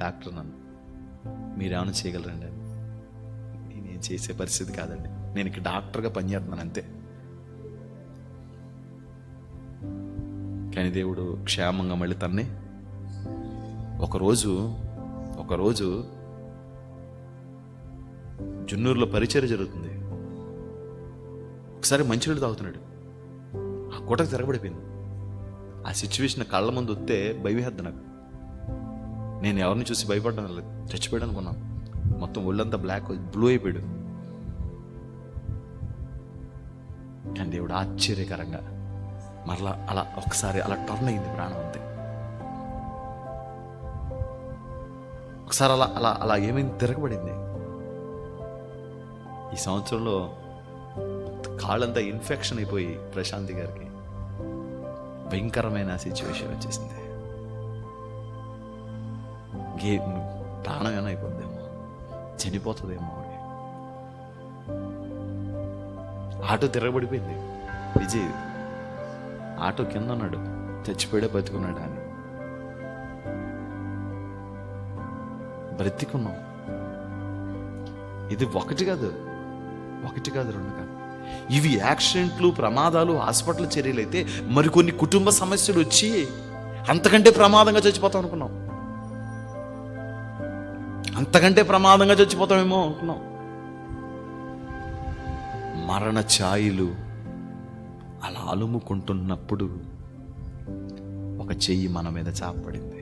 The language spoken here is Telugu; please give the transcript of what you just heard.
డాక్టర్ నన్ను, మీరేమైనా చేయగలరండి అని. నేనేం చేసే పరిస్థితి కాదండి, నేను ఇక్కడ డాక్టర్గా పనిచేస్తున్నాను అంతే. కానీ దేవుడు క్షేమంగా మళ్ళీ తన్ని ఒకరోజు జున్నూరులో పరిచర్య జరుగుతుంది. ఒకసారి మంచినీళ్ళు తాగుతున్నాడు, ఆ గుటకు తిరగబడిపోయింది. ఆ సిచ్యువేషన్ కళ్ళ ముందు వస్తే భయమేద్దు నాకు. నేను ఎవరిని చూసి భయపడ్డాను లేదు, చచ్చిపోయాడు అనుకున్నాను. మొత్తం ఒళ్ళంతా బ్లూ అయిపోయాడు. కానీ దేవుడు ఆశ్చర్యకరంగా మరలా అలా ఒకసారి అలా టర్న్ అయింది ప్రాణం అంతే. ఒకసారి అలా అలా అలా ఏమైంది, తిరగబడింది. ఈ సంవత్సరంలో కాళ్ళంతా ఇన్ఫెక్షన్ అయిపోయి ప్రశాంతి గారికి భయంకరమైన సిచ్యువేషన్ వచ్చేసింది. ప్రాణం ఏమైనా అయిపోద్దేమో, చనిపోతుందేమో. ఆటో తిరగబడిపోయింది. విజయ్ ఆటో కింద ఉన్నాడు, చచ్చిపోయాడే బతుకున్నాడు అని. బ్రతికున్నాం. ఇది ఒకటి కాదు, రెండు కాదు. ఇవి యాక్సిడెంట్లు, ప్రమాదాలు, హాస్పిటల్ చర్యలు అయితే మరికొన్ని కుటుంబ సమస్యలు వచ్చి అంతకంటే ప్రమాదంగా చచ్చిపోతాం అనుకున్నాం. అంతకంటే ప్రమాదంగా చచ్చిపోతామేమో అనుకున్నాం. మరణ ఛాయలు అలా అలుముకుంటున్నప్పుడు ఒక చెయ్యి మన మీద చాపడింది.